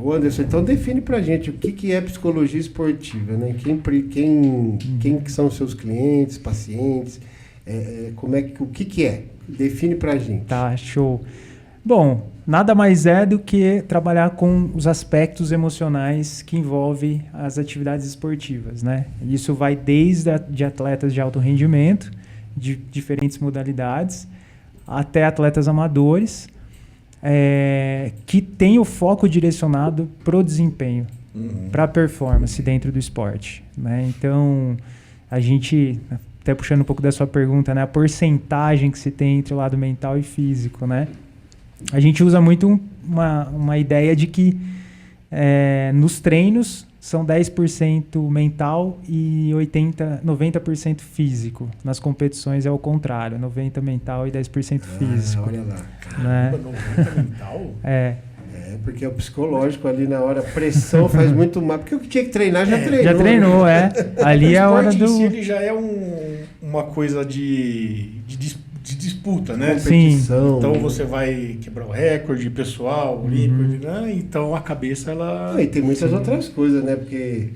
Ô Anderson, então define pra gente o que é psicologia esportiva, né? Quem que são os seus clientes, pacientes, o que é? Define pra gente. Tá, show. Bom, nada mais é do que trabalhar com os aspectos emocionais que envolvem as atividades esportivas, né? Isso vai desde de atletas de alto rendimento, de diferentes modalidades, até atletas amadores, que tem o foco direcionado para o desempenho, para a performance dentro do esporte, né? Então, a gente, até puxando um pouco da sua pergunta, né? A porcentagem que se tem entre o lado mental e físico, né? A gente usa muito uma ideia de que nos treinos são 10% mental e 90% físico. Nas competições é o contrário, 90% mental e 10% físico. Olha lá. Né? 90% mental? Porque é o psicológico ali na hora, a pressão faz muito mal. Porque o que tinha que treinar já treinou. Já treinou, Ali é a hora do... O esporte em si ele já é uma coisa de disputa, né? Competição. Então você vai quebrar o recorde pessoal, olímpico, né? Então a cabeça, ela... E tem muitas outras coisas, né? Porque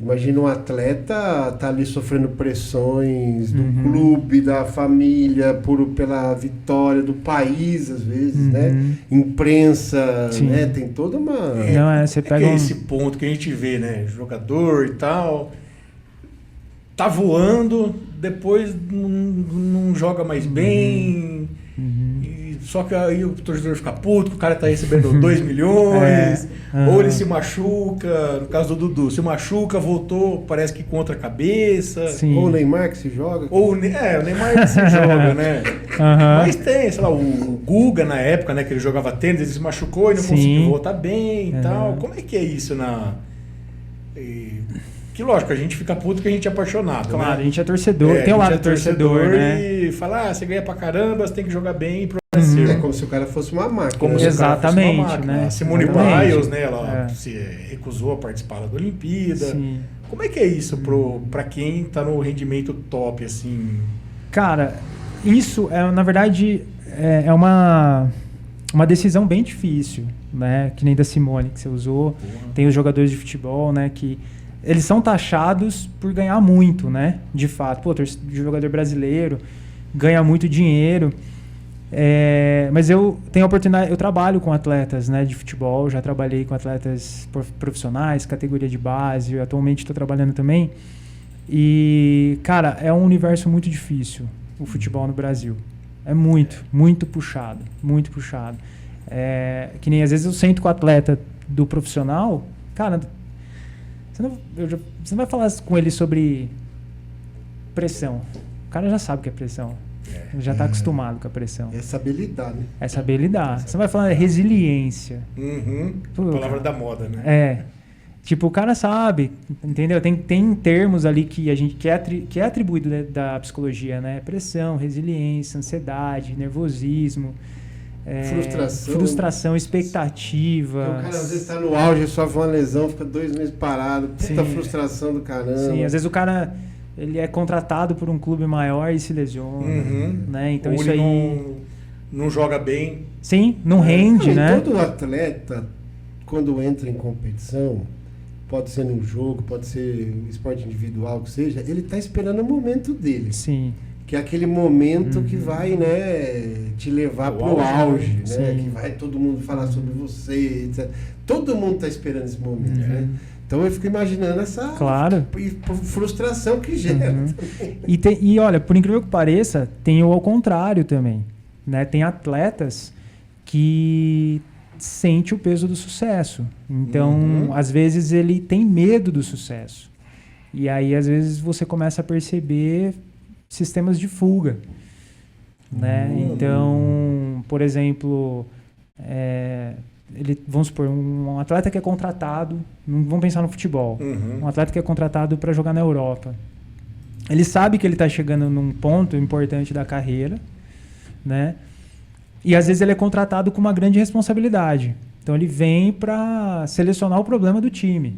imagina um atleta tá ali sofrendo pressões do clube, da família, pela vitória do país, às vezes, né? Imprensa, né? Tem toda uma... Você pega esse ponto que a gente vê, né? Jogador e tal... Tá voando, depois não joga mais bem, só que aí o torcedor fica puto, que o cara tá recebendo 2 milhões, ou ele se machuca, no caso do Dudu, se machuca, voltou, parece que contra a cabeça. Sim. Ou o Neymar que se joga. O Neymar que se joga, né? Mas tem, sei lá, o Guga na época, né, que ele jogava tênis, ele se machucou e não conseguiu voltar bem e tal. Como é que é isso Que lógico, a gente fica puto porque a gente é apaixonado. Claro, né? a gente é torcedor, tem o lado torcedor, né? E fala, você ganha pra caramba, você tem que jogar bem e progressivo. É como se o cara fosse uma máquina. Como Exatamente, uma máquina. né? A Simone Biles, né? Ela se recusou a participar da Olimpíada. Sim. Como é que é isso pra quem tá no rendimento top, assim? Cara, isso, na verdade, é uma decisão bem difícil, né? Que nem da Simone, que você usou. Tem os jogadores de futebol, né? Que eles são taxados por ganhar muito, né? De fato. Pô, jogador brasileiro ganha muito dinheiro. Mas eu tenho a oportunidade, eu trabalho com atletas, né, de futebol, já trabalhei com atletas profissionais, categoria de base, atualmente estou trabalhando também. E, cara, é um universo muito difícil, o futebol no Brasil. É muito puxado, muito puxado. Que nem às vezes eu sento com o atleta do profissional, cara... Você não vai falar com ele sobre pressão. O cara já sabe o que é pressão. Ele já está acostumado com a pressão. É saber lidar, né? É saber lidar. Você vai falar resiliência. Palavra da moda, né? Tipo, o cara sabe, entendeu? Tem termos ali que a gente que é atribuído da psicologia, né? Pressão, resiliência, ansiedade, nervosismo. Frustração, expectativa. O cara às vezes tá no auge, sofre uma lesão, fica 2 meses parado, puta frustração do caramba. Sim, às vezes o cara ele é contratado por um clube maior e se lesiona, né? Então ou isso ele aí não joga bem. Sim, não rende, né? Todo atleta, quando entra em competição, pode ser num jogo, pode ser um esporte individual, que seja, ele tá esperando o momento dele. Sim. Que é aquele momento que vai, né, te levar pro auge, né? Que vai todo mundo falar sobre você, etc. Todo mundo está esperando esse momento, né? Então eu fico imaginando essa frustração que gera. E olha, por incrível que pareça, tem o ao contrário também, né? Tem atletas que sente o peso do sucesso. Então, às vezes ele tem medo do sucesso. E aí, às vezes, você começa a perceber sistemas de fuga, né? Então, por exemplo, vamos supor, um atleta que é contratado, vamos pensar no futebol, um atleta que é contratado para jogar na Europa. Ele sabe que ele está chegando num ponto importante da carreira, né? E às vezes ele é contratado com uma grande responsabilidade. Então ele vem para selecionar o problema do time.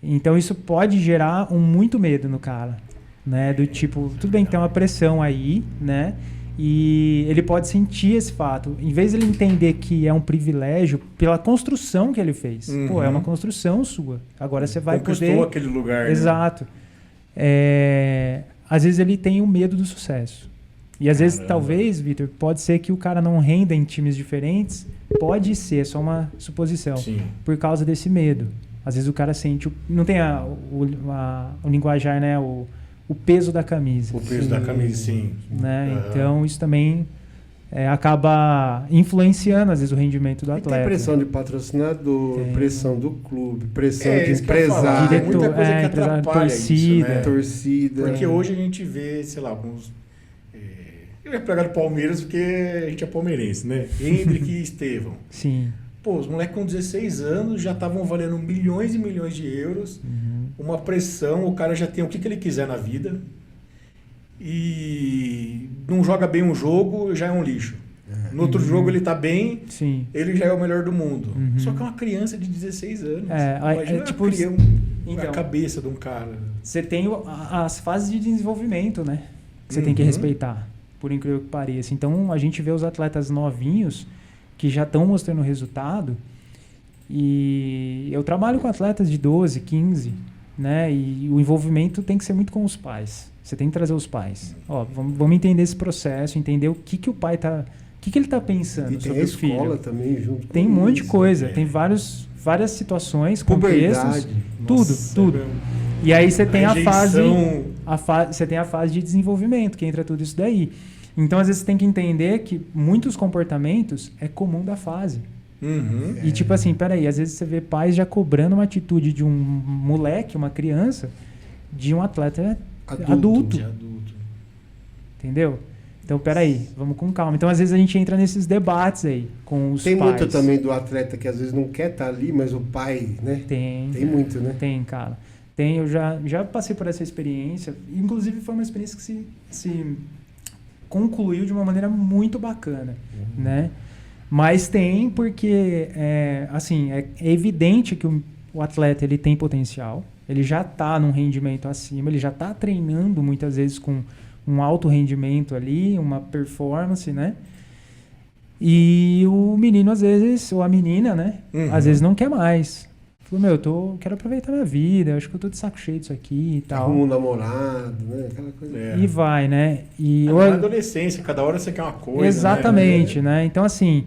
Então isso pode gerar muito medo no cara. Né, do tipo, tudo bem que tem uma pressão aí, né? E ele pode sentir esse fato. Em vez de ele entender que é um privilégio pela construção que ele fez. Pô, é uma construção sua. Agora você vai Conquistou poder... aquele lugar. Exato. Às vezes ele tem o medo do sucesso. E às vezes, talvez, Vitor, pode ser que o cara não renda em times diferentes. Pode ser, é só uma suposição. Sim. Por causa desse medo. Às vezes o cara sente... Não tem o linguajar, né? O peso da camisa. O peso da camisa, sim. Né? Então, isso também acaba influenciando, às vezes, o rendimento do atleta. Tem pressão de patrocinador, pressão do clube, pressão de isso empresário. Tem muita coisa que atrapalha torcida. isso, né? Torcida. Porque hoje a gente vê, sei lá, alguns... Eu ia pegar do Palmeiras porque a gente é palmeirense, né? Hendrick e Estevão. Sim. Pô, os moleques com 16 anos já estavam valendo milhões e milhões de euros. Uma pressão, o cara já tem o que ele quiser na vida. E não joga bem um jogo, já é um lixo. No outro jogo ele tá bem, Sim. ele já é o melhor do mundo. Só que é uma criança de 16 anos. Imagina tipo, a cabeça de um cara. Você tem as fases de desenvolvimento, né? Que você tem que respeitar, por incrível que pareça. Então, a gente vê os atletas novinhos que já estão mostrando resultado. E eu trabalho com atletas de 12, 15, né? E o envolvimento tem que ser muito com os pais. Você tem que trazer os pais. Ó, vamos entender esse processo, entender o que o pai tá... O que ele está pensando e sobre o filho. Tem a escola também junto. Tem um monte de coisa. Tem várias situações, contextos. Tudo. E aí você tem você tem a fase de desenvolvimento, que entra tudo isso daí. Então, às vezes, você tem que entender que muitos comportamentos é comum da fase. E tipo assim, peraí, às vezes você vê pais já cobrando uma atitude de um moleque, uma criança, de um atleta adulto. Entendeu? Então, peraí, vamos com calma. Então, às vezes, a gente entra nesses debates aí com os pais. Tem muito também do atleta que às vezes não quer estar ali, mas o pai, né? Tem muito, né? Tem, cara. Eu já passei por essa experiência. Inclusive, foi uma experiência que se concluiu de uma maneira muito bacana, né? Mas tem porque, é evidente que o atleta ele tem potencial. Ele já está num rendimento acima, ele já está treinando muitas vezes com um alto rendimento ali, uma performance, né? E o menino, às vezes, ou a menina, né? Às vezes não quer mais. Falou, quero aproveitar minha vida, acho que eu tô de saco cheio disso aqui e tal. Arruma um namorado, né? Aquela coisa. E vai, né? E na adolescência, cada hora você quer uma coisa. Exatamente, né? Então, assim,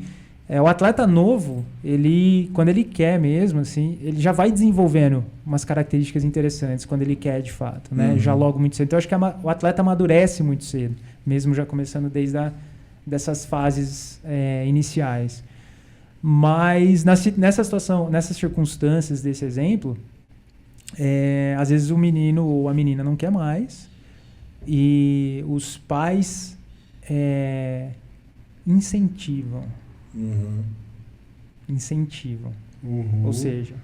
o atleta novo, quando ele quer mesmo, assim, ele já vai desenvolvendo umas características interessantes quando ele quer, de fato, né? Já logo muito cedo. Então, eu acho que o atleta amadurece muito cedo, mesmo já começando desde dessas fases iniciais. Mas nessa situação, nessas circunstâncias desse exemplo, às vezes o menino ou a menina não quer mais e os pais incentivam. Ou seja,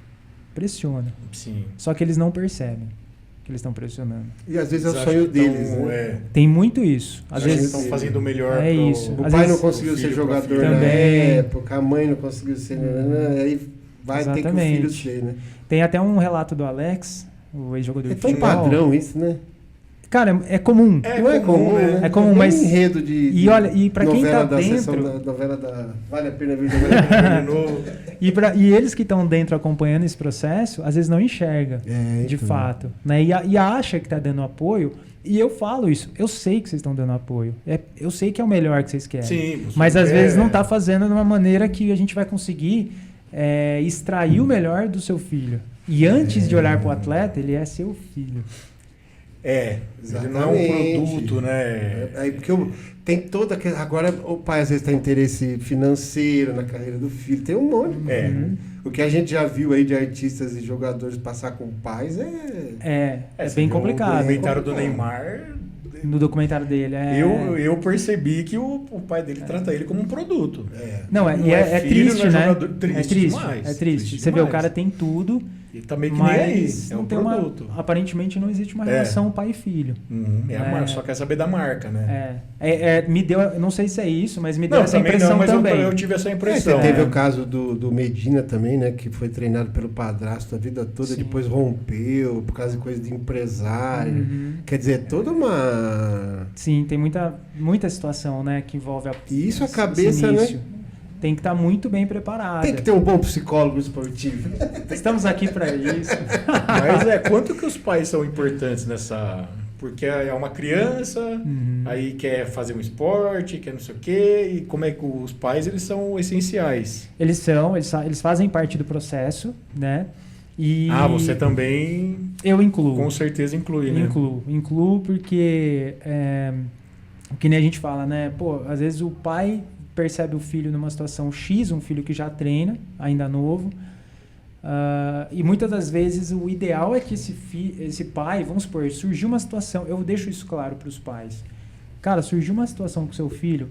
pressiona. Sim. Só que eles não percebem que eles estão pressionando. E às vezes é o sonho deles, né? Tem muito isso. Às vezes estão fazendo o melhor. Isso. O pai não conseguiu ser jogador na época, a mãe não conseguiu ser... Aí vai ter que o filho ser, né? Tem até um relato do Alex, o ex-jogador de futebol. É tão padrão isso, né? Cara, é comum. Não é comum, né? É comum, mas... enredo de e olha, e pra quem tá dentro... novela da... Vale a pena ver de novo. E eles que estão dentro acompanhando esse processo, às vezes não enxerga, de fato. Né? E acha que tá dando apoio. E eu falo isso. Eu sei que vocês estão dando apoio. Eu sei que é o melhor que vocês querem. Sim, mas às vezes não tá fazendo de uma maneira que a gente vai conseguir extrair o melhor do seu filho. E antes de olhar pro atleta, ele é seu filho. Exatamente. Ele não é um produto, né? Porque tem toda aquela... Agora o pai às vezes tem interesse financeiro na carreira do filho. Tem um monte. O que a gente já viu aí de artistas e jogadores passar com pais é bem complicado. No documentário do Neymar... No documentário dele, Eu percebi que o pai dele trata ele como um produto. Não, é triste, né? Triste demais. É triste. Você vê, o cara tem tudo E tá meio que nem aí, Mas é não um tem produto. aparentemente não existe uma relação pai e filho. É a marca, só quer saber da marca, né? Me deu, não sei se é isso, mas me deu Não, essa também impressão não, mas também. eu tive essa impressão. Teve o caso do Medina também, né? Que foi treinado pelo padrasto a vida toda, Sim. depois rompeu por causa de coisa de empresário. Quer dizer, toda uma... Sim, tem muita situação, né, que envolve E isso a esse cabeça, início. né? Tem que estar muito bem preparada. Tem que ter um bom psicólogo esportivo. Estamos aqui para isso. Mas quanto que os pais são importantes nessa... Porque é uma criança, aí quer fazer um esporte, quer não sei o quê, e como é que os pais, eles são essenciais. Eles fazem parte do processo, né? E você também, eu incluo. com certeza, inclui, né? Incluo porque, que nem a gente fala, né? Pô, às vezes o pai percebe o filho numa situação X, um filho que já treina, ainda novo, e muitas das vezes o ideal é que esse pai, vamos supor, surgiu uma situação, eu deixo isso claro para os pais. Cara, surgiu uma situação com seu filho,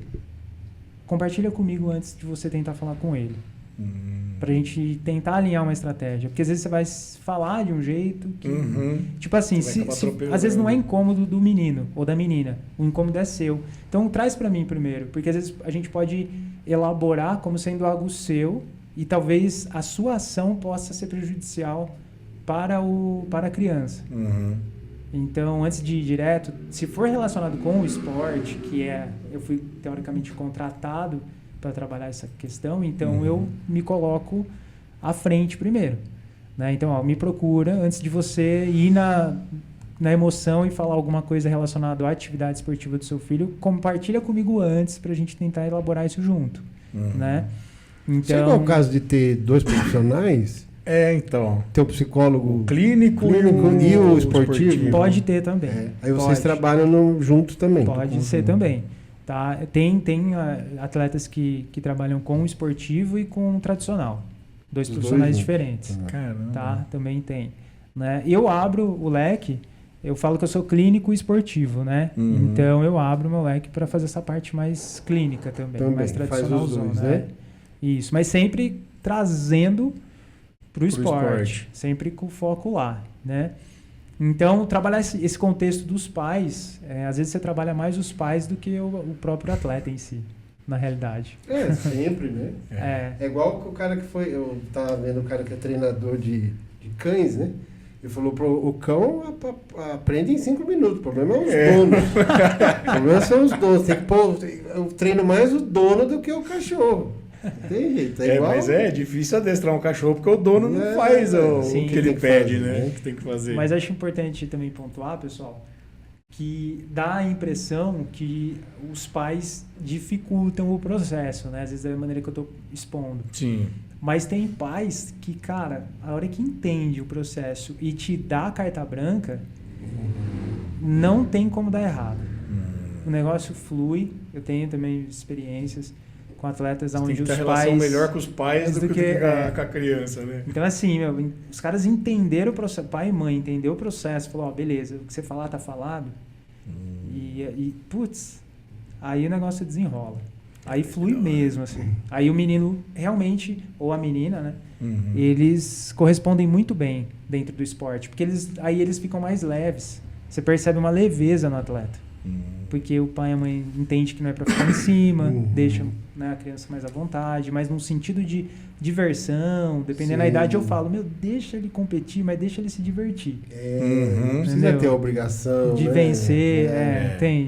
compartilha comigo antes de você tentar falar com ele. Pra gente tentar alinhar uma estratégia. Porque às vezes você vai falar de um jeito que... Tipo assim, às vezes não é incômodo do menino ou da menina. O incômodo é seu. Então traz pra mim primeiro. Porque às vezes a gente pode elaborar como sendo algo seu e talvez a sua ação possa ser prejudicial para a criança. Então, antes de ir direto, se for relacionado com o esporte, eu fui teoricamente contratado para trabalhar essa questão, então eu me coloco à frente primeiro, né? Então, me procura antes de você ir na emoção e falar alguma coisa relacionada à atividade esportiva do seu filho, compartilha comigo antes para a gente tentar elaborar isso junto, né? Então, Chega ao caso de ter dois profissionais, então. ter o psicólogo Clínico e o esportivo. Pode ter também. Aí vocês trabalham juntos também. Pode ser também. Tá? Tem atletas que trabalham com o esportivo e com o tradicional. Dois profissionais diferentes. Caramba. Tá? Também tem. Né? Eu abro o leque, eu falo que eu sou clínico e esportivo, né? Então eu abro o meu leque para fazer essa parte mais clínica também mais tradicional. Faz os dois, né? Isso, mas sempre trazendo para o esporte. Sempre com foco lá, né? Então, trabalhar esse contexto dos pais, às vezes você trabalha mais os pais do que o próprio atleta em si, na realidade. Sempre, né? É igual o cara que foi... Eu tava vendo o cara que é treinador de cães, né? Ele falou o cão aprende em 5 minutos. O problema é os donos. O problema são os donos. Tem que pôr... Eu treino mais o dono do que o cachorro. Tem jeito, igual... Mas é difícil adestrar um cachorro porque o dono não faz o que ele pede, né? Que tem que fazer. Mas acho importante também pontuar, pessoal, que dá a impressão que os pais dificultam o processo, né? Às vezes é a maneira que eu estou expondo. Sim. Mas tem pais que, cara, a hora que entende o processo e te dá a carta branca, não tem como dar errado. O negócio flui. Eu tenho também experiências com atletas onde os pais... Tem relação melhor com os pais do que com a criança, né? Então, assim, os caras entenderam o processo, pai e mãe entendeu o processo, falou, beleza, o que você falar tá falado. Putz, aí o negócio desenrola. Aí flui mesmo, assim. Aí o menino realmente, ou a menina, né? Eles correspondem muito bem dentro do esporte, porque aí eles ficam mais leves. Você percebe uma leveza no atleta. Porque o pai e a mãe entendem que não é para ficar em cima, deixam, né, a criança mais à vontade, mas num sentido de diversão, dependendo da idade, eu falo, deixa ele competir, mas deixa ele se divertir. Não precisa ter a obrigação, de né? vencer, tem.